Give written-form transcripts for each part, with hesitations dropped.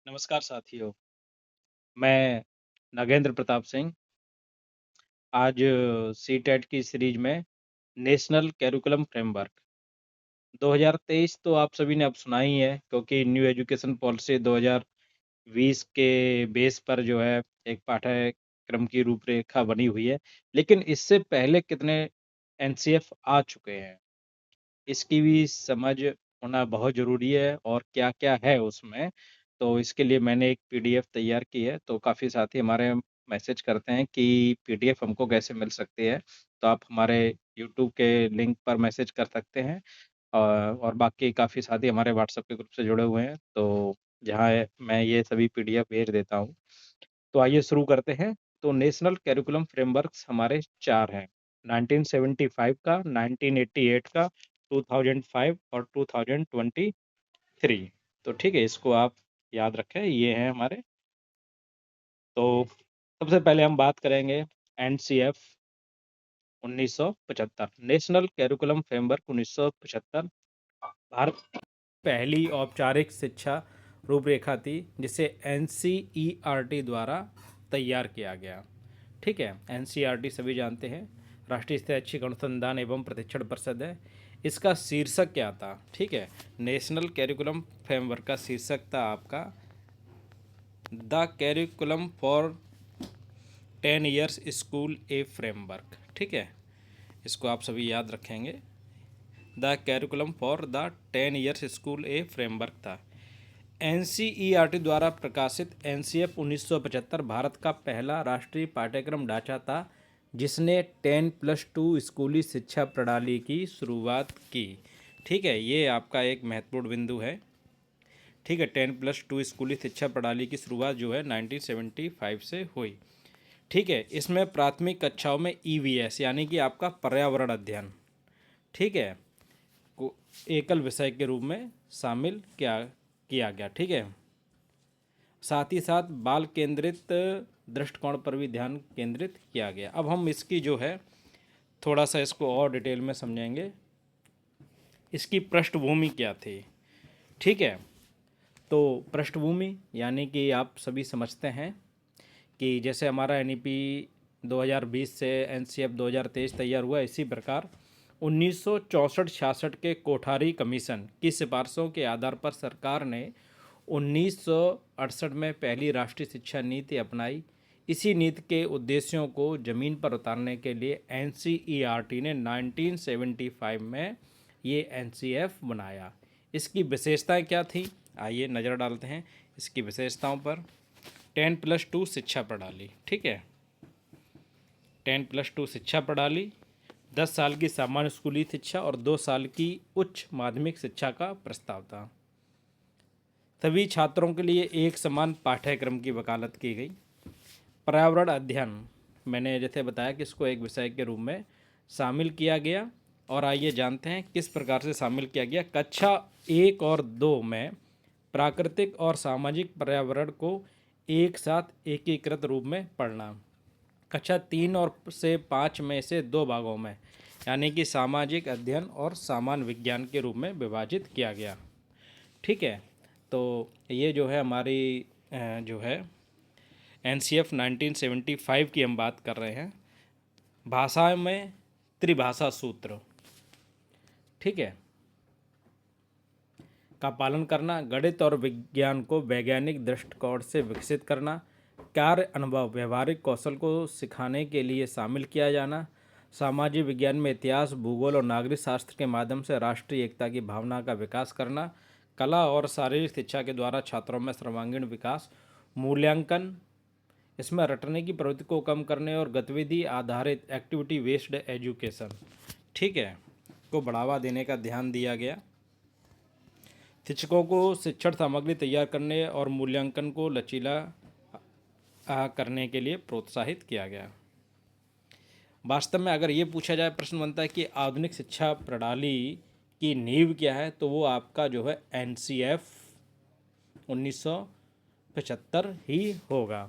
नमस्कार साथियों, मैं नागेंद्र प्रताप सिंह आज सीटेट की सीरीज में नेशनल कैरिकुलम फ्रेमवर्क 2023 तो आप सभी ने अब सुना ही है क्योंकि न्यू एजुकेशन पॉलिसी 2020 के बेस पर जो है एक पाठ्यक्रम की रूपरेखा बनी हुई है। लेकिन इससे पहले कितने एनसीएफ आ चुके हैं, इसकी भी समझ होना बहुत ज़रूरी है और क्या-क्या है उसमें। तो इसके लिए मैंने एक पीडीएफ तैयार की है, तो काफ़ी साथी हमारे मैसेज करते हैं कि पीडीएफ हमको कैसे मिल सकती है, तो आप हमारे यूट्यूब के लिंक पर मैसेज कर सकते हैं। और बाकी काफ़ी साथी हमारे व्हाट्सएप के ग्रुप से जुड़े हुए हैं, तो जहाँ मैं ये सभी पीडीएफ भेज देता हूँ। तो आइए शुरू करते हैं। तो नेशनल कैरिकुलम फ्रेमवर्क्स हमारे 4 हैं, 1975 का, 1988 का, 2005 और 2023। तो ठीक है, इसको आप याद रखें, ये हैं हमारे। तो सबसे पहले हम बात करेंगे NCF 1975, national curriculum framework 1975 Bharat की पहली औपचारिक शिक्षा रूपरेखा थी जिसे एनसीईआरटी द्वारा तैयार किया गया। ठीक है, एनसीईआरटी सभी जानते हैं, राष्ट्रीय शैक्षिक अनुसंधान एवं प्रशिक्षण परिषद है। इसका शीर्षक क्या था? ठीक है, नेशनल कैरिकुलम फ्रेमवर्क का शीर्षक था आपका the curriculum for 10 years school A framework. ठीक है, इसको आप सभी याद रखेंगे। The curriculum for the 10 years school A framework था। एनसीईआरटी द्वारा प्रकाशित एनसीएफ 1975 भारत का पहला राष्ट्रीय पाठ्यक्रम ढांचा था जिसने 10+2 स्कूली शिक्षा प्रणाली की शुरुआत की। ठीक है, ये आपका एक महत्वपूर्ण बिंदु है। ठीक है, 10+2 स्कूली शिक्षा प्रणाली की शुरुआत जो है 1975 से हुई। ठीक है, इसमें प्राथमिक कक्षाओं में ईवीएस यानी कि आपका पर्यावरण अध्ययन, ठीक है, को एकल विषय के रूप में शामिल किया गया। ठीक है, साथ ही साथ बाल केंद्रित दृष्टिकोण पर भी ध्यान केंद्रित किया गया। अब हम इसकी जो है थोड़ा सा इसको और डिटेल में समझेंगे, इसकी पृष्ठभूमि क्या थी। ठीक है, तो पृष्ठभूमि यानी कि आप सभी समझते हैं कि जैसे हमारा एनईपी 2020 से एनसीएफ 2023 तैयार हुआ, इसी प्रकार 1964-66 के कोठारी कमीशन की सिफारिशों के आधार पर सरकार ने 1968 में पहली राष्ट्रीय शिक्षा नीति अपनाई। इसी नीति के उद्देश्यों को ज़मीन पर उतारने के लिए एनसीईआरटी ने 1975 में ये एनसीएफ बनाया। इसकी विशेषताएं क्या थी, आइए नज़र डालते हैं इसकी विशेषताओं पर। 10+2 शिक्षा प्रणाली। ठीक है, 10+2 शिक्षा प्रणाली 10 साल की सामान्य स्कूली शिक्षा और 2 साल की उच्च माध्यमिक शिक्षा का प्रस्ताव था। सभी छात्रों के लिए एक समान पाठ्यक्रम की वकालत की गई। पर्यावरण अध्ययन, मैंने जैसे बताया कि इसको एक विषय के रूप में शामिल किया गया। और आइए जानते हैं किस प्रकार से शामिल किया गया। कक्षा 1 और 2 में प्राकृतिक और सामाजिक पर्यावरण को एक साथ एकीकृत रूप में पढ़ना। कक्षा 3 और से 5 में से 2 भागों में यानी कि सामाजिक अध्ययन और सामान्य विज्ञान के रूप में विभाजित किया गया। ठीक है, तो ये जो है हमारी जो है एनसीएफ 1975 की हम बात कर रहे हैं। भाषा में त्रिभाषा सूत्र, ठीक है, का पालन करना। गणित और विज्ञान को वैज्ञानिक दृष्टिकोण से विकसित करना। कार्य अनुभव व्यवहारिक कौशल को सिखाने के लिए शामिल किया जाना। सामाजिक विज्ञान में इतिहास, भूगोल और नागरिक शास्त्र के माध्यम से राष्ट्रीय एकता की भावना का विकास करना। कला और शारीरिक शिक्षा के द्वारा छात्रों में सर्वांगीण विकास। मूल्यांकन, इसमें रटने की प्रवृत्ति को कम करने और गतिविधि आधारित एक्टिविटी बेस्ड एजुकेशन, ठीक है, को बढ़ावा देने का ध्यान दिया गया। शिक्षकों को शिक्षण सामग्री तैयार करने और मूल्यांकन को लचीला करने के लिए प्रोत्साहित किया गया। वास्तव में अगर ये पूछा जाए, प्रश्न बनता है कि आधुनिक शिक्षा प्रणाली की नींव क्या है, तो वो आपका जो है एनसीएफ 1975 ही होगा।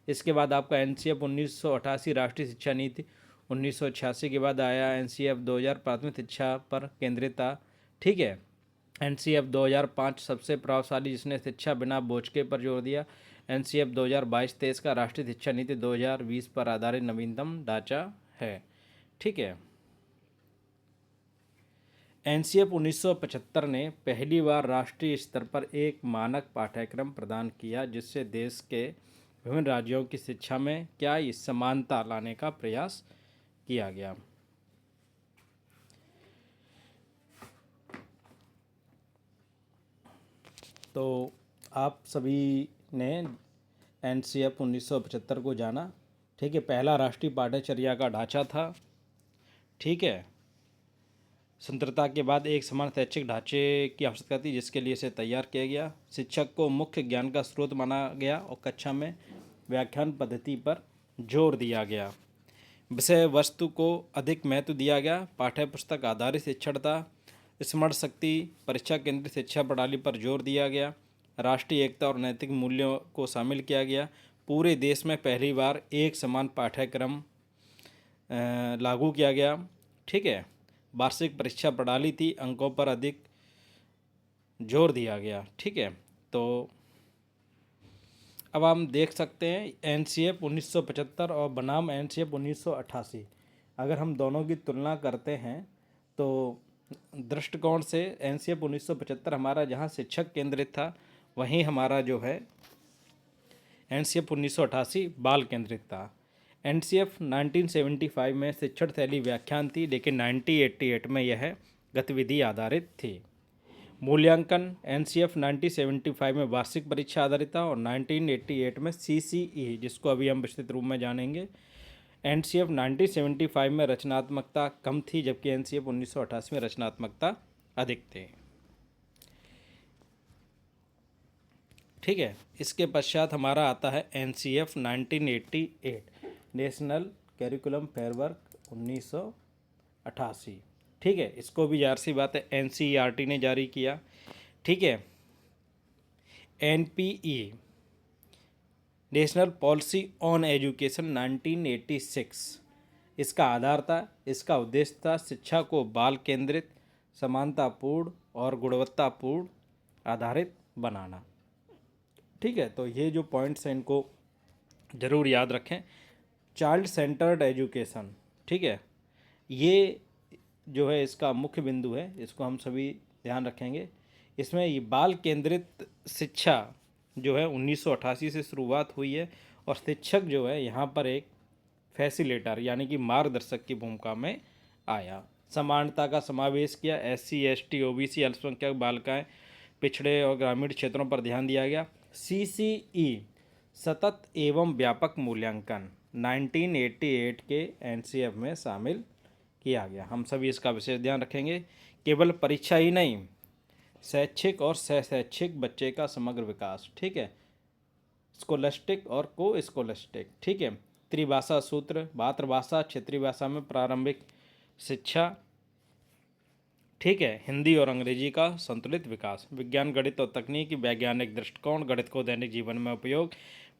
इसके बाद आपका एनसीएफ 1988 राष्ट्रीय शिक्षा नीति, 1986 के बाद आया एनसीएफ 2000 प्राथमिक शिक्षा पर केंद्रित था। ठीक है, NCF 2005 सबसे प्रभावशाली जिसने शिक्षा बिना बोझ के पर जोर दिया। NCF 2022-23 का राष्ट्रीय शिक्षा नीति 2020 पर आधारित नवीनतम ढांचा है। ठीक है। NCF 1975 ने पहली बार राष्ट्रीय स्तर पर एक मानक पाठ्यक्रम प्रदान किया जिससे देश के विभिन्न राज्यों की शिक्षा में क्या समानता लाने का प्रयास किया गया। तो आप सभी ने NCF 1975 को जाना। ठीक है। पहला राष्ट्रीय पाठ्यचर्या का ढांचा था। ठीक है। स्वतंत्रता के बाद एक समान शैक्षिक ढांचे की आवश्यकता थी जिसके लिए इसे तैयार किया गया। शिक्षक को मुख्य ज्ञान का स्रोत माना गया और कक्षा में व्याख्यान पद्धति पर जोर दिया गया। विषय वस्तु को अधिक महत्व दिया गया। पाठ्य पुस्तक आधारित शिक्षण था। स्मरण शक्ति परीक्षा केंद्रित शिक्षा प्रणाली पर जोर दिया गया। राष्ट्रीय एकता और नैतिक मूल्यों को शामिल किया गया। पूरे देश में पहली बार एक समान पाठ्यक्रम लागू किया गया। ठीक है। वार्षिक परीक्षा प्रणाली थी। अंकों पर अधिक जोर दिया गया। ठीक है। तो अब हम देख सकते हैं NCF 1975 और बनाम NCF 1988। अगर हम दोनों की तुलना करते हैं तो दृष्टिकोण से NCF 1975 हमारा जहां शिक्षक केंद्रित था वहीं हमारा जो है NCF 1988 बाल केंद्रित था। NCF 1975 में शिक्षण शैली व्याख्यान थी लेकिन 1988 में यह गतिविधि आधारित थी। मूल्यांकन NCF 1975 में वार्षिक परीक्षा आधारित था और 1988 में CCE जिसको अभी हम विस्तृत रूप में जानेंगे। NCF 1975 में रचनात्मकता कम थी जबकि NCF 1988 में रचनात्मकता अधिक थी। ठीक है। इसके पश्चात हमारा आता है NCF 1988 नेशनल करिकुलम फ्रेमवर्क 1988। ठीक है। इसको भी जाहिर सी बात है NCERT ने जारी किया। ठीक है। NPE national policy on education 1986 इसका आधार था। इसका उद्देश्य था शिक्षा को बाल केंद्रित, समानतापूर्ण और गुणवत्तापूर्ण आधारित बनाना। ठीक है। तो ये जो पॉइंट्स हैं इनको ज़रूर याद रखें। Child centred education. ठीक है। ये जो है इसका मुख्य बिंदु है, इसको हम सभी ध्यान रखेंगे। इसमें ये बाल केंद्रित शिक्षा जो है 1988 से शुरुआत हुई है और शिक्षक जो है यहाँ पर एक फैसिलेटर यानी कि मार्गदर्शक की भूमिका में आया। समानता का समावेश किया। SC ST OBC अल्पसंख्यक बालिकाएं पिछड़े और ग्रामीण क्षेत्रों पर ध्यान दिया गया। CCE सतत एवं व्यापक मूल्यांकन 1988 के NCF में शामिल किया गया। हम सभी इसका विशेष ध्यान रखेंगे। केवल परीक्षा ही नहीं, शैक्षिक और सहशैक्षिक बच्चे का समग्र विकास। ठीक है। स्कोलस्टिक और को स्कोलस्टिक। ठीक है। त्रिभाषा सूत्र, मातृभाषा क्षेत्रीय भाषा में प्रारंभिक शिक्षा। ठीक है। हिंदी और अंग्रेजी का संतुलित विकास। विज्ञान गणित और तकनीकी वैज्ञानिक दृष्टिकोण, गणित को दैनिक जीवन में उपयोग,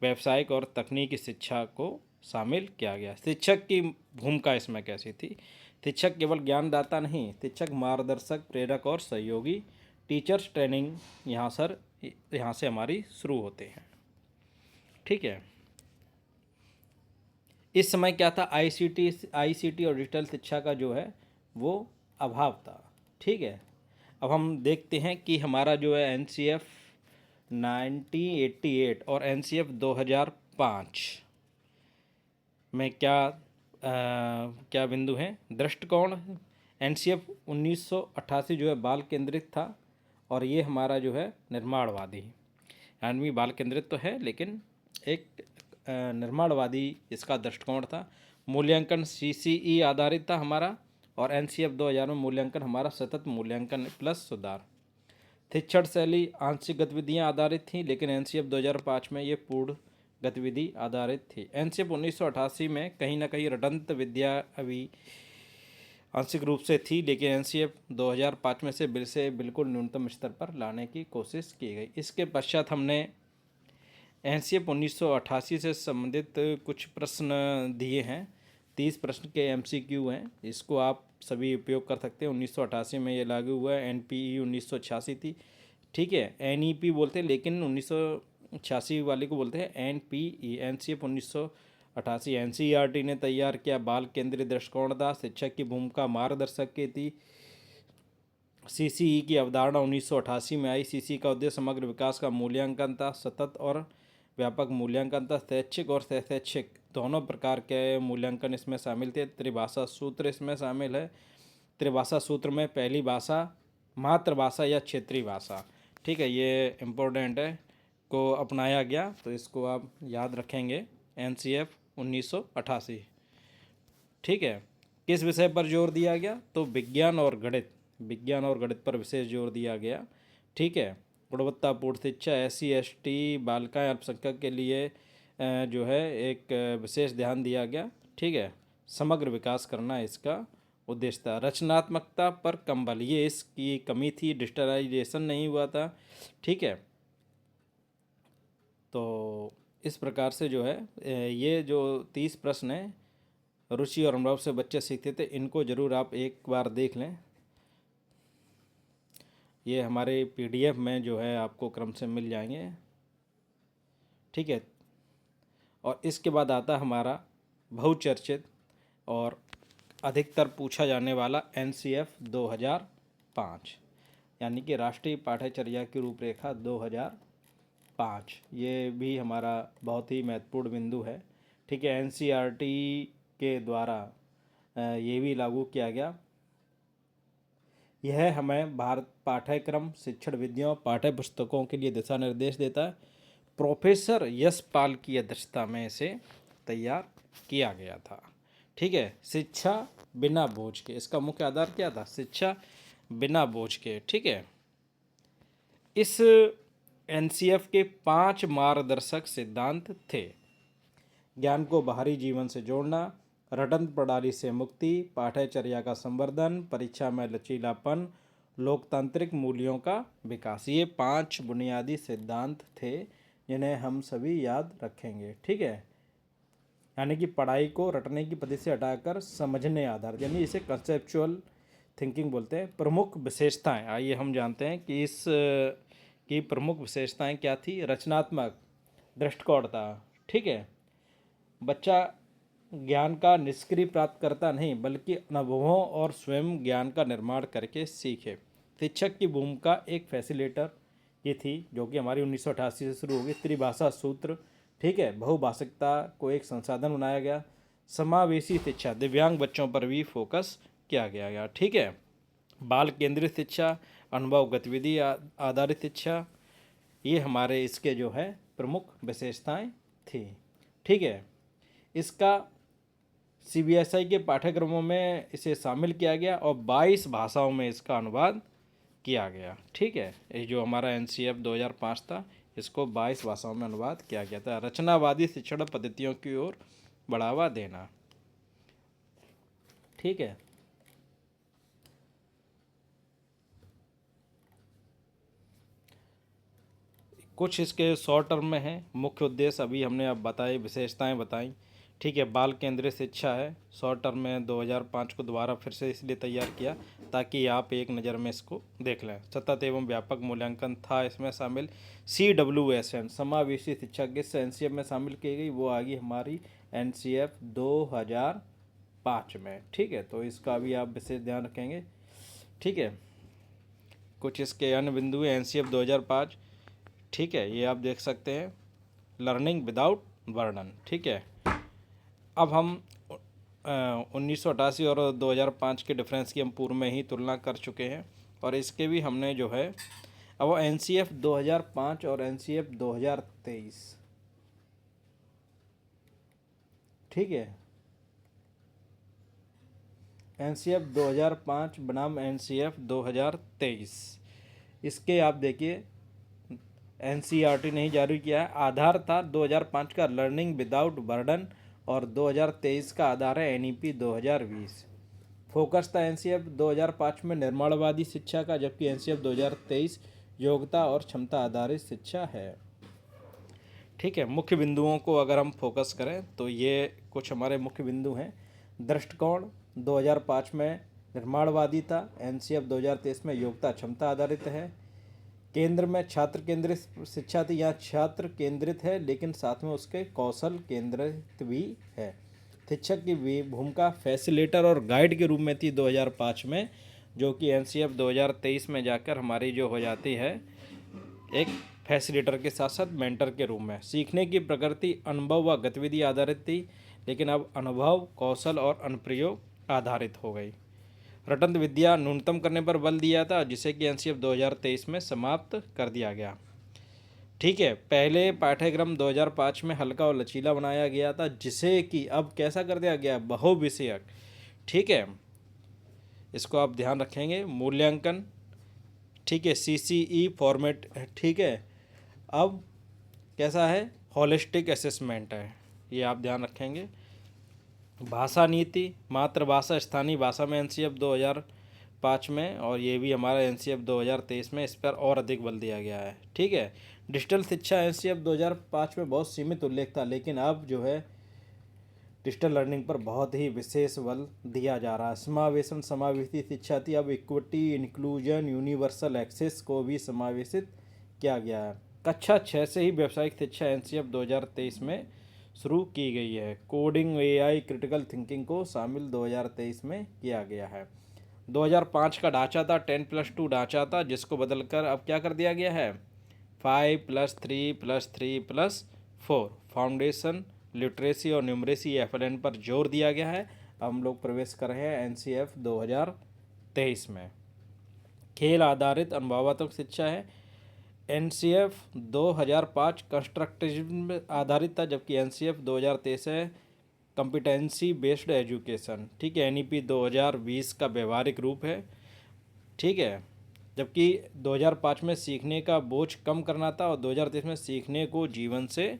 व्यावसायिक और तकनीकी शिक्षा को शामिल किया गया। शिक्षक की भूमिका इसमें कैसी थी? शिक्षक केवल ज्ञानदाता नहीं, शिक्षक मार्गदर्शक, प्रेरक और सहयोगी। टीचर्स ट्रेनिंग यहाँ से हमारी शुरू होते हैं। ठीक है। इस समय क्या था? ICT और डिजिटल शिक्षा का जो है वो अभाव था। ठीक है। अब हम देखते हैं कि हमारा जो है NCF 1988 और NCF 2005 में क्या बिंदु हैं? दृष्टिकोण NCF 1988 जो है बाल केंद्रित था और ये हमारा जो है निर्माणवादी, यानी बाल केंद्रित तो है लेकिन एक निर्माणवादी इसका दृष्टिकोण था। मूल्यांकन CCE आधारित था हमारा और NCF 2000 में मूल्यांकन हमारा सतत मूल्यांकन प्लस सुधार। शिक्षण शैली आंशिक गतिविधियां आधारित थी लेकिन NCF 2005 में ये पूर्ण गतिविधि आधारित थी। NCF 1988 में कहीं ना कहीं रटंत विद्या अभी आंशिक रूप से थी लेकिन NCF 2005 में से बिल्कुल न्यूनतम स्तर पर लाने की कोशिश की गई। इसके पश्चात हमने NCF 1988 से संबंधित कुछ प्रश्न दिए हैं। 30 प्रश्न के MCQ हैं, इसको आप सभी उपयोग कर सकते हैं। 1988 में ये लागू हुआ है। NPE 1986 थी, ठीक है। NEP बोलते हैं, लेकिन 1986 वाले को बोलते हैं NPE। NCF 1988। NCERT ने तैयार किया। बाल केंद्रित दृष्टिकोण था। शिक्षक की भूमिका मार्गदर्शक की थी। CCE की अवधारणा 1988 में आई। CCE का उद्देश्य समग्र विकास का मूल्यांकन था। सतत और व्यापक मूल्यांकन था। स्वैच्छिक और स्वैच्छिक दोनों प्रकार के मूल्यांकन इसमें शामिल थे। त्रिभाषा सूत्र इसमें शामिल है। त्रिभाषा सूत्र में पहली भाषा, मातृभाषा या क्षेत्रीय भाषा, ठीक है, ये इम्पोर्टेंट है, को अपनाया गया। तो इसको आप याद रखेंगे, NCF 1988, ठीक है। किस विषय पर जोर दिया गया? तो विज्ञान और गणित पर विशेष जोर दिया गया, ठीक है। गुणवत्तापूर्ण शिक्षा, SC ST बालिकाएं अल्पसंख्यक के लिए जो है एक विशेष ध्यान दिया गया, ठीक है। समग्र विकास करना इसका उद्देश्य था। रचनात्मकता पर कम बल, ये इसकी कमी थी। डिजिटलाइजेशन नहीं हुआ था, ठीक है। तो इस प्रकार से जो है ये जो 30 प्रश्न हैं, रुचि और अनुभव से बच्चे सीखते थे, इनको ज़रूर आप एक बार देख लें। ये हमारे PDF में जो है आपको क्रम से मिल जाएंगे, ठीक है। और इसके बाद आता हमारा बहुचर्चित और अधिकतर पूछा जाने वाला NCF 2005, यानी कि राष्ट्रीय पाठ्यचर्या की रूपरेखा 2005। ये भी हमारा बहुत ही महत्वपूर्ण बिंदु है, ठीक है। NCERT के द्वारा ये भी लागू किया गया। यह हमें भारत पाठ्यक्रम, शिक्षण विधियों, पाठ्य पुस्तकों के लिए दिशा निर्देश देता है। प्रोफेसर यशपाल की अध्यक्षता में इसे तैयार किया गया था, ठीक है। शिक्षा बिना बोझ के, इसका मुख्य आधार क्या था? शिक्षा बिना बोझ के, ठीक है। इस NCF के 5 मार्गदर्शक सिद्धांत थे। ज्ञान को बाहरी जीवन से जोड़ना, रटन प्रणाली से मुक्ति, पाठ्यचर्या का संवर्धन, परीक्षा में लचीलापन, लोकतांत्रिक मूल्यों का विकास। ये 5 बुनियादी सिद्धांत थे जिन्हें हम सभी याद रखेंगे, ठीक है। यानी कि पढ़ाई को रटने की पद्धति से हटाकर समझने आधार, यानी इसे कंसेप्चुअल थिंकिंग बोलते हैं। प्रमुख विशेषताएं, आइए हम जानते हैं कि इस की प्रमुख विशेषताएं क्या थी। रचनात्मक दृष्टिकोण था, ठीक है। बच्चा ज्ञान का निष्क्रिय प्राप्त करता नहीं, बल्कि अनुभवों और स्वयं ज्ञान का निर्माण करके सीखे। शिक्षक की भूमिका एक फैसिलिटेटर ये थी, जो कि हमारी 1988 से शुरू होगी। त्रिभाषा सूत्र, ठीक है। बहुभाषिकता को एक संसाधन बनाया गया। समावेशी शिक्षा, दिव्यांग बच्चों पर भी फोकस किया गया, ठीक है। बाल केंद्रित शिक्षा, अनुभव गतिविधि आधारित शिक्षा, ये हमारे इसके जो है प्रमुख विशेषताएं थी, ठीक है। इसका CBSI के पाठ्यक्रमों में इसे शामिल किया गया और 22 भाषाओं में इसका अनुवाद किया गया, ठीक है। ये जो हमारा NCF 2005 था, इसको 22 भाषाओं में अनुवाद किया गया था। रचनावादी शिक्षण पद्धतियों की ओर बढ़ावा देना, ठीक है। कुछ इसके शॉर्ट टर्म में हैं। मुख्य उद्देश्य अभी हमने अब बताए, विशेषताएं बताई, ठीक है। बाल केंद्रित शिक्षा है। शॉर्ट टर्म में 2005 को दोबारा फिर से इसलिए तैयार किया ताकि आप एक नज़र में इसको देख लें। सतत एवं व्यापक मूल्यांकन था इसमें शामिल। CWSN समावेशी शिक्षा किस NCF में शामिल की गई? वो आ गई हमारी NCF 2005 में, ठीक है। तो इसका भी आप विशेष ध्यान रखेंगे, ठीक है। कुछ इसके अन्य बिंदु हैं NCF 2005, ठीक है, ये आप देख सकते हैं। लर्निंग विदाउट बर्डन, ठीक है। अब हम 1988 और 2005 के डिफरेंस की हम पूर्व में ही तुलना कर चुके हैं, और इसके भी हमने जो है अब वो NCF 2005 और NCF 2023, ठीक है। NCF 2005 बनाम NCF 2023, इसके आप देखिए NCERT ने ही जारी किया है। आधार था 2005 का लर्निंग विदाउट बर्डन और 2023 का आधार है NEP 2020। फोकस था NCF 2005 में निर्माणवादी शिक्षा का, जबकि NCF 2023 योग्यता और क्षमता आधारित शिक्षा है, ठीक है। मुख्य बिंदुओं को अगर हम फोकस करें तो ये कुछ हमारे मुख्य बिंदु हैं दृष्टिकोण 2005 में निर्माणवादी था। एनसीएफ 2023 में योग्यता क्षमता आधारित है। केंद्र में छात्र केंद्रित शिक्षा थी, यहाँ छात्र केंद्रित है लेकिन साथ में उसके कौशल केंद्रित भी है। शिक्षक की भूमिका फैसिलिटेटर और गाइड के रूप में थी 2005 में, जो कि एनसीएफ 2023 में जाकर हमारी जो हो जाती है एक फैसिलिटेटर के साथ साथ मेंटर के रूप में। सीखने की प्रकृति अनुभव व गतिविधि आधारित थी, लेकिन अब अनुभव कौशल और अनुप्रयोग आधारित हो गई। रटंत विद्या न्यूनतम करने पर बल दिया था, जिसे कि एनसीएफ 2023 में समाप्त कर दिया गया। ठीक है, पहले पाठ्यक्रम 2005 में हल्का और लचीला बनाया गया था, जिसे कि अब कैसा कर दिया गया, बहुविषयक। ठीक है, इसको आप ध्यान रखेंगे। मूल्यांकन, ठीक है, सीसीई फॉर्मेट, ठीक है। अब कैसा है, होलिस्टिक असेसमेंट है, ये आप ध्यान रखेंगे। भाषा नीति, मातृभाषा स्थानीय भाषा में एनसीएफ 2005 में, और ये भी हमारा एनसीएफ 2023 में इस पर और अधिक बल दिया गया है। ठीक है, डिजिटल शिक्षा एनसीएफ 2005 में बहुत सीमित उल्लेख था, लेकिन अब जो है डिजिटल लर्निंग पर बहुत ही विशेष बल दिया जा रहा है। समावेशन समावेशी शिक्षा थी, अब इक्विटी इंक्लूजन यूनिवर्सल एक्सेस को भी समावेशित किया गया है। कक्षा 6 से ही व्यावसायिक शिक्षा एनसीएफ 2023 में शुरू की गई है। कोडिंग, एआई, क्रिटिकल थिंकिंग को शामिल 2023 में किया गया है। 2005 का ढांचा था 10+2 ढांचा था, जिसको बदलकर अब क्या कर दिया गया है, 5+3+3+4 फाउंडेशन लिटरेसी और न्यूमरेसी एफएलएन पर जोर दिया गया है। अब हम लोग प्रवेश कर रहे हैं एनसीएफ 2023 में। खेल आधारित अनुभवात्मक शिक्षा है। एनसीएफ 2005 कंस्ट्रक्टिव आधारित था, जबकि एनसीएफ 2023 है कॉम्पिटेंसी बेस्ड एजुकेशन। ठीक है, एनईपी 2020 का व्यवहारिक रूप है। ठीक है, जबकि 2005 में सीखने का बोझ कम करना था और 2023 में सीखने को जीवन से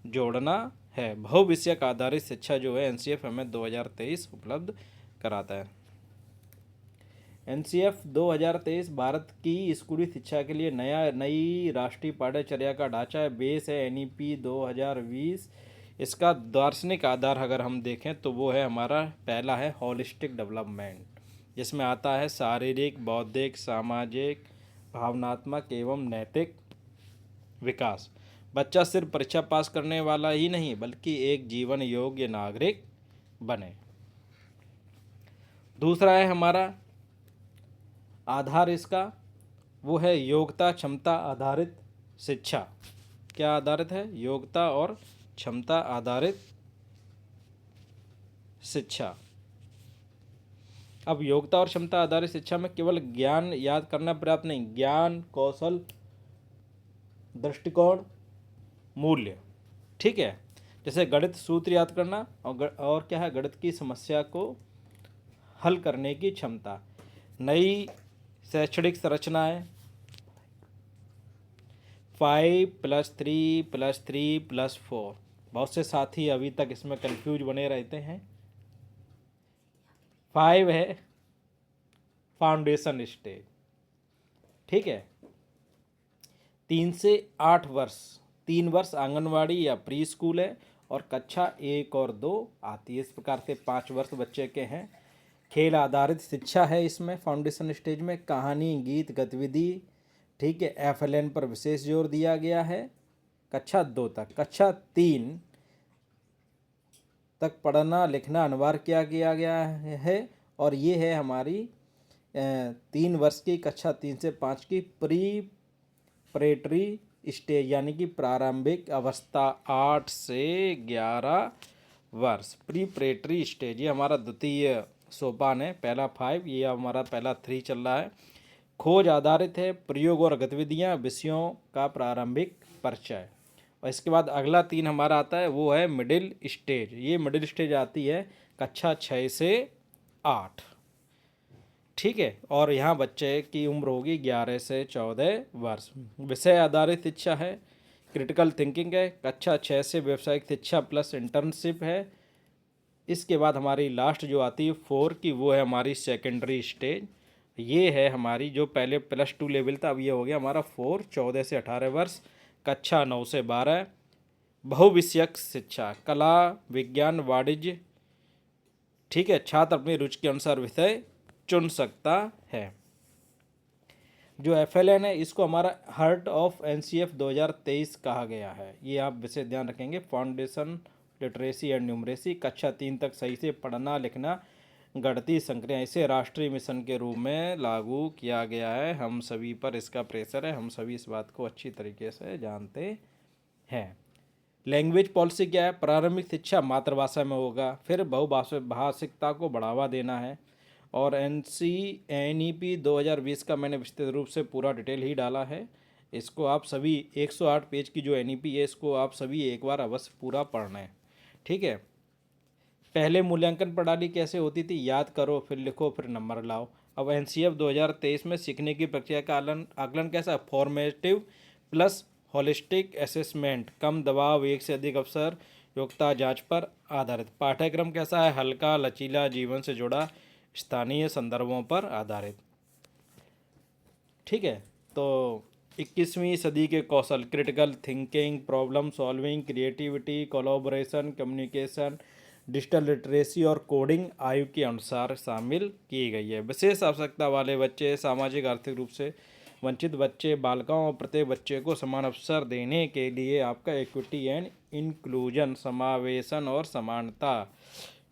जोड़ना है। बहुविषयक आधारित शिक्षा जो है एनसीएफ हमें 2023 उपलब्ध कराता है। एनसीएफ 2023 भारत की स्कूली शिक्षा के लिए नई राष्ट्रीय पाठ्यचर्या का ढांचा है। बेस है एनईपी 2020। इसका दार्शनिक आधार अगर हम देखें तो वो है हमारा पहला है होलिस्टिक डेवलपमेंट, जिसमें आता है शारीरिक, बौद्धिक, सामाजिक, भावनात्मक एवं नैतिक विकास। बच्चा सिर्फ परीक्षा पास करने वाला ही नहीं, बल्कि एक जीवन योग्य नागरिक बने। दूसरा है हमारा आधार इसका, वो है योग्यता क्षमता आधारित शिक्षा। क्या आधारित है, योग्यता और क्षमता आधारित शिक्षा। अब योग्यता और क्षमता आधारित शिक्षा में केवल ज्ञान याद करना पर्याप्त नहीं, ज्ञान, कौशल, दृष्टिकोण, मूल्य। ठीक है, जैसे गणित सूत्र याद करना और क्या है, गणित की समस्या को हल करने की क्षमता। नई शैक्षणिक संरचना है 5+3+3+4। बहुत से साथी अभी तक इसमें कंफ्यूज बने रहते हैं। 5 है फाउंडेशन स्टेज। ठीक है, 3 से 8 वर्ष, 3 वर्ष आंगनवाड़ी या प्री स्कूल है, और कक्षा 1 और 2 आती है। इस प्रकार से 5 वर्ष बच्चे के हैं। खेल आधारित शिक्षा है इसमें फाउंडेशन स्टेज में, कहानी, गीत, गतिविधि। ठीक है, एफएलएन पर विशेष जोर दिया गया है कक्षा 2 तक। कक्षा 3 तक पढ़ना लिखना अनिवार्य किया गया है, और ये है हमारी 3 वर्ष की, कक्षा 3 से 5 की प्रेटरी स्टेज, यानी कि प्रारंभिक अवस्था 8 से 11 वर्ष। प्रेटरी स्टेज ये हमारा द्वितीय सोपान है। पहला 5, ये हमारा पहला 3 चल रहा है। खोज आधारित है, प्रयोग और गतिविधियाँ, विषयों का प्रारंभिक परिचय। और इसके बाद अगला 3 हमारा आता है, वो है मिडिल स्टेज। ये मिडिल स्टेज आती है कक्षा 6 से 8। ठीक है, और यहाँ बच्चे की उम्र होगी 11 से 14 वर्ष। विषय आधारित शिक्षा है, क्रिटिकल थिंकिंग है, कक्षा 6 से व्यावसायिक शिक्षा प्लस इंटर्नशिप है। इसके बाद हमारी लास्ट जो आती है 4 की, वो है हमारी सेकेंडरी स्टेज। ये है हमारी जो पहले +2 लेवल था, अब ये हो गया हमारा 4, 14 से 18 वर्ष, कक्षा 9 से 12। बहुविषयक शिक्षा, कला, विज्ञान, वाणिज्य, ठीक है, छात्र अपनी रुचि के अनुसार विषय चुन सकता है। जो FLN है इसको हमारा हार्ट ऑफ NCF 2023 कहा गया है। ये आप विषय ध्यान रखेंगे, फाउंडेशन लिटरेसी एंड न्यूमरेसी, कक्षा 3 तक सही से पढ़ना लिखना गणितीय संक्रियाएं, इसे राष्ट्रीय मिशन के रूप में लागू किया गया है। हम सभी पर इसका प्रेशर है, हम सभी इस बात को अच्छी तरीके से जानते हैं। लैंग्वेज पॉलिसी क्या है? प्रारंभिक शिक्षा मातृभाषा में होगा, फिर बहुभाषिकता को बढ़ावा देना है। और NEP 2020 का मैंने विस्तृत रूप से पूरा डिटेल ही डाला है। इसको आप सभी 108 पेज की जो NEP है इसको आप सभी एक बार अवश्य पूरा पढ़ना है। ठीक है, पहले मूल्यांकन प्रणाली कैसे होती थी? याद करो, फिर लिखो, फिर नंबर लाओ। अब NCF 2023 में सीखने की प्रक्रिया का आकलन कैसा? फॉर्मेटिव प्लस होलिस्टिक असेसमेंट, कम दबाव, एक से अधिक अवसर, योग्यता जांच पर आधारित। पाठ्यक्रम कैसा है? हल्का, लचीला, जीवन से जुड़ा, स्थानीय संदर्भों पर आधारित। ठीक है, तो 21वीं सदी के कौशल, critical thinking, problem solving, creativity, collaboration, communication, digital literacy और कोडिंग आयु के अनुसार शामिल की गई है। विशेष आवश्यकता वाले बच्चे, सामाजिक आर्थिक रूप से वंचित बच्चे, बालिकाओं और प्रत्येक बच्चे को समान अवसर देने के लिए आपका इक्विटी एंड इंक्लूजन, समावेशन और समानता,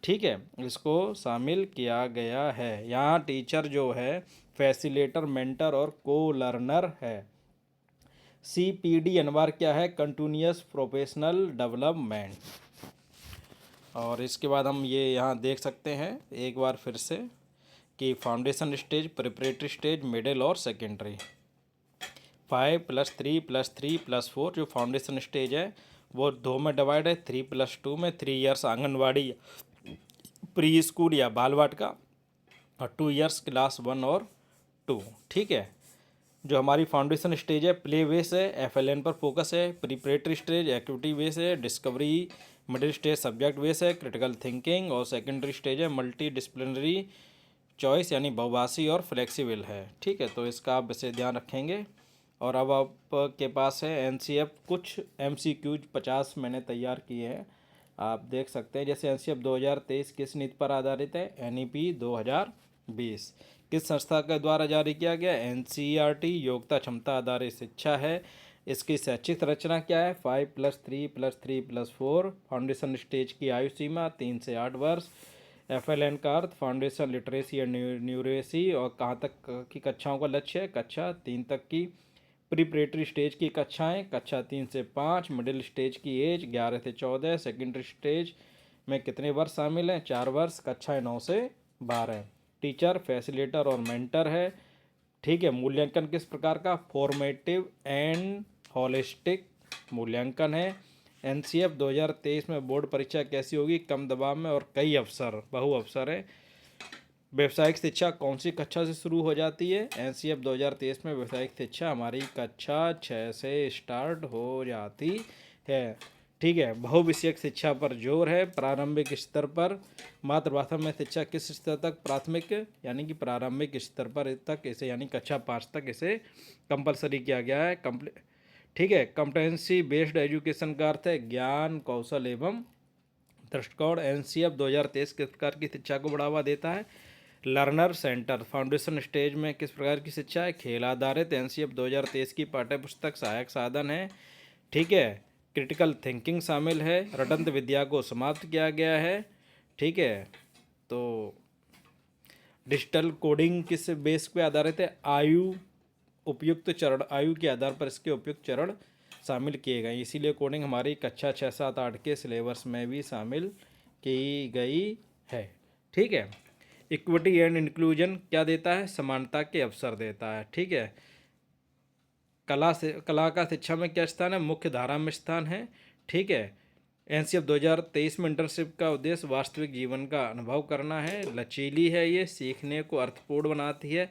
ठीक है, इसको शामिल किया गया है। यहाँ टीचर जो है फैसिलेटर, मेंटर और को लर्नर है। CPD अनिवार्य क्या है? Continuous professional development. और इसके बाद हम ये यहाँ देख सकते हैं एक बार फिर से कि foundation stage, preparatory stage, middle और सेकेंडरी। 5+3+3+4 जो फाउंडेशन स्टेज है वो 2 में डिवाइड है, 3+2 में, 3 इयर्स आंगनवाड़ी, प्री स्कूल या बाल वाटिका, और 2 इयर्स क्लास 1 और 2। ठीक है, जो हमारी फाउंडेशन स्टेज है प्ले बेस है, FLN पर फोकस है। प्रिपरेटरी स्टेज एक्टिविटी बेस है, discovery. Middle stage subject base है, क्रिटिकल थिंकिंग। और सेकेंडरी स्टेज है मल्टी डिसिप्लिनरी चॉइस यानी बहुभाषी और फ्लेक्सिबल है। ठीक है, तो इसका आप विषय ध्यान रखेंगे। और अब आपके पास है NCF कुछ MCQs 50 मैंने तैयार किए हैं, आप देख सकते हैं। जैसे NCF 2023 किस नीति पर आधारित है? NEP 2020 किस संस्था के द्वारा जारी किया गया? NCERT योग्यता क्षमता आधारित शिक्षा है। इसकी शैक्षिक संरचना क्या है? 5+3+3+4। फाउंडेशन स्टेज की आयु सीमा 3 से 8 वर्ष। FLN का अर्थ फाउंडेशन लिटरेसी एंड न्यूरेसी, और कहाँ तक की कक्षाओं का लक्ष्य है? कक्षा 3 तक की। प्रिपरेटरी स्टेज की कक्षाएं कक्षा 3 से 5। मिडिल स्टेज की एज 11 से 14। सेकेंडरी स्टेज में कितने वर्ष शामिल हैं? 4 वर्ष। कक्षाएं 9 से 12। टीचर, फैसिलेटर और मेंटर है। ठीक है, मूल्यांकन किस प्रकार का? फॉर्मेटिव एंड होलिस्टिक मूल्यांकन है। NCF 2023 में बोर्ड परीक्षा कैसी होगी? कम दबाव में और कई अवसर, बहु अवसर है। व्यावसायिक शिक्षा कौन सी कक्षा से शुरू हो जाती है? NCF 2023 में व्यावसायिक शिक्षा हमारी कक्षा 6 से स्टार्ट हो जाती है। ठीक है, बहुविषयक शिक्षा पर जोर है। प्रारंभिक स्तर पर मातृभाषा में शिक्षा किस स्तर तक? प्राथमिक यानी कि प्रारंभिक स्तर पर तक इसे यानी कक्षा 5 तक इसे कंपलसरी किया गया है। ठीक है, कॉम्पिटेंसी बेस्ड एजुकेशन का अर्थ है ज्ञान, कौशल एवं दृष्टिकोण। NCF 2023 किस प्रकार की शिक्षा को बढ़ावा देता है? Learner centre. फाउंडेशन स्टेज में किस प्रकार की शिक्षा है? खेल आधारित। NCF 2023 की पाठ्यपुस्तक सहायक साधन है। ठीक है, क्रिटिकल थिंकिंग शामिल है। रटंत विद्या को समाप्त किया गया है। ठीक है, तो डिजिटल कोडिंग किस बेस पे आधारित है? उपयुक्त चरण, आयु के आधार पर इसके उपयुक्त चरण शामिल किए गए, इसीलिए कोडिंग हमारी कक्षा 6, 7, 8 के सिलेबस में भी शामिल की गई है। ठीक है, इक्विटी एंड इंक्लूजन क्या देता है? समानता के अवसर देता है। ठीक है, कला का शिक्षा में क्या स्थान है? मुख्य धारा में स्थान है। ठीक है, NCF 2023 में इंटर्नशिप का उद्देश्य वास्तविक जीवन का अनुभव करना है। लचीली है, ये सीखने को अर्थपूर्ण बनाती है।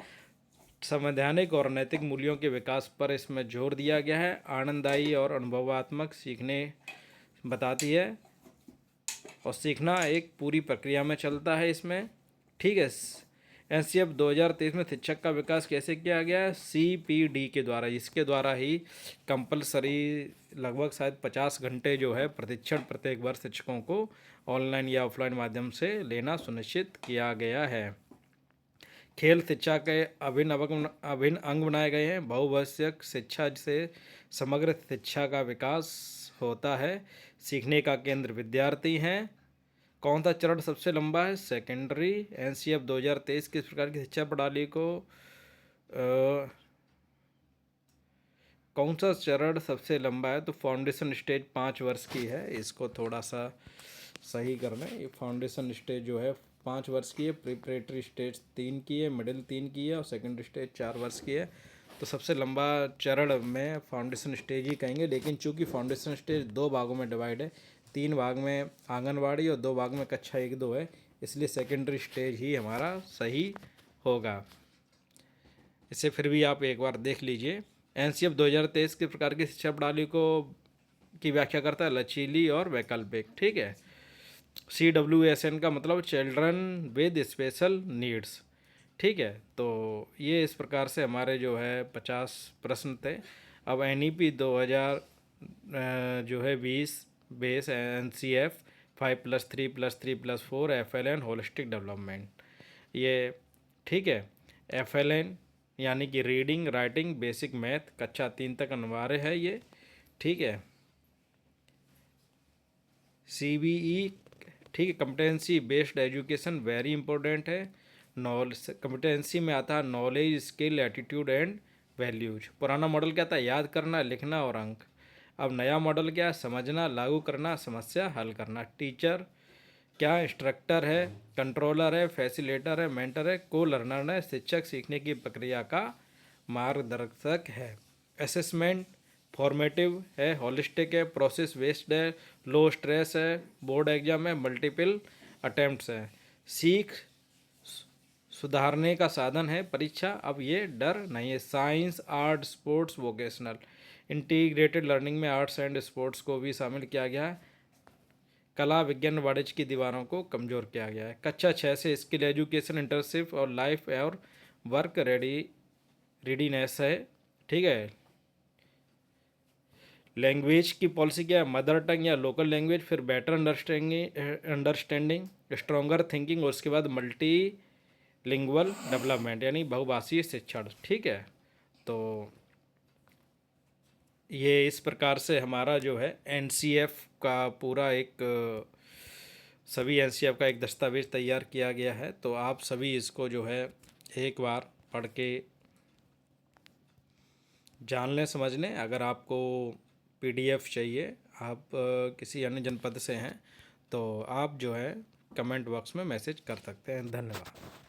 संवैधानिक और नैतिक मूल्यों के विकास पर इसमें जोर दिया गया है। आनंददायी और अनुभवात्मक सीखने बताती है, और सीखना एक पूरी प्रक्रिया में चलता है इसमें। ठीक है, एनसीएफ 2023 में शिक्षक का विकास कैसे किया गया है? सीपीडी के द्वारा। इसके द्वारा ही कंपलसरी लगभग शायद 50 घंटे जो है प्रशिक्षण प्रत्येक वर्ष शिक्षकों को ऑनलाइन या ऑफलाइन माध्यम से लेना सुनिश्चित किया गया है। खेल शिक्षा के अभिन्न अंग बनाए गए हैं। बहुभाषिक शिक्षा से समग्र शिक्षा का विकास होता है। सीखने का केंद्र विद्यार्थी हैं। कौन सा चरण सबसे लंबा है? सेकेंडरी। एनसीएफ 2023 किस प्रकार की शिक्षा प्रणाली को कौन सा चरण सबसे लंबा है? तो फाउंडेशन स्टेज 5 वर्ष की है। इसको थोड़ा सा सही करना है। ये फाउंडेशन स्टेज जो है 5 वर्ष की है, प्रिपरेटरी स्टेज 3 की है, मिडिल 3 की है और सेकेंडरी स्टेज 4 वर्ष की है। तो सबसे लंबा चरण में फाउंडेशन स्टेज ही कहेंगे, लेकिन चूंकि फाउंडेशन स्टेज 2 भागों में डिवाइड है, 3 भाग में आंगनवाड़ी और 2 भाग में कक्षा 1-2 है, इसलिए सेकेंडरी स्टेज ही हमारा सही होगा। इसे फिर भी आप एक बार देख लीजिए। एनसीएफ 2023 के प्रकार की शिक्षा प्रणाली को की व्याख्या करता है लचीली और वैकल्पिक। ठीक है। CWSN का मतलब चिल्ड्रन विद स्पेशल नीड्स। ठीक है। तो ये इस प्रकार से हमारे जो है 50 प्रश्न थे। अब NEP 2000 जो है 20 base NCF 5+3+3+4 FLN holistic development ये। ठीक है। FLN यानी कि रीडिंग राइटिंग बेसिक मैथ कक्षा 3 तक अनिवार्य है ये। ठीक है। CBE ठीक है, competency based education very important है। नॉलेज कम्पिटेंसी में आता है knowledge, skill, attitude and values. पुराना मॉडल क्या था? याद करना, लिखना और अंक। अब नया मॉडल क्या है? समझना, लागू करना, समस्या हल करना। टीचर क्या? इंस्ट्रक्टर है, कंट्रोलर है, फैसिलेटर है, मेंटर है, को लर्नर है। शिक्षक सीखने की प्रक्रिया का मार्गदर्शक है। असेसमेंट फॉर्मेटिव है, हॉलिस्टिक है, प्रोसेस बेस्ड है, लो स्ट्रेस है, बोर्ड एग्जाम है, मल्टीपल अटेम्प्ट्स है। सीख सुधारने का साधन है परीक्षा। अब ये डर नहीं है। Science, art, sports, vocational integrated learning में आर्ट्स एंड स्पोर्ट्स को भी शामिल किया गया है। कला, विज्ञान, वाणिज्य की दीवारों को कमज़ोर किया गया है। कक्षा 6 से स्किल एजुकेशन, इंटर्नशिप और लाइफ और वर्क रेडीनेस है। ठीक है। लैंग्वेज की पॉलिसी क्या है? मदर टंग या लोकल लैंग्वेज, फिर बेटर अंडरस्टैंडिंग, स्ट्रॉन्गर थिंकिंग और उसके बाद मल्टी लिंगुअल डेवलपमेंट यानी बहुभाषीय शिक्षण। ठीक है। तो ये इस प्रकार से हमारा जो है NCF का पूरा एक सभी NCF का एक दस्तावेज़ तैयार किया गया है। तो आप सभी इसको जो है एक बार पढ़ के जान लें, समझ लें। अगर आपको PDF चाहिए, आप किसी अन्य जनपद से हैं, तो आप जो है कमेंट बॉक्स में मैसेज कर सकते हैं। धन्यवाद।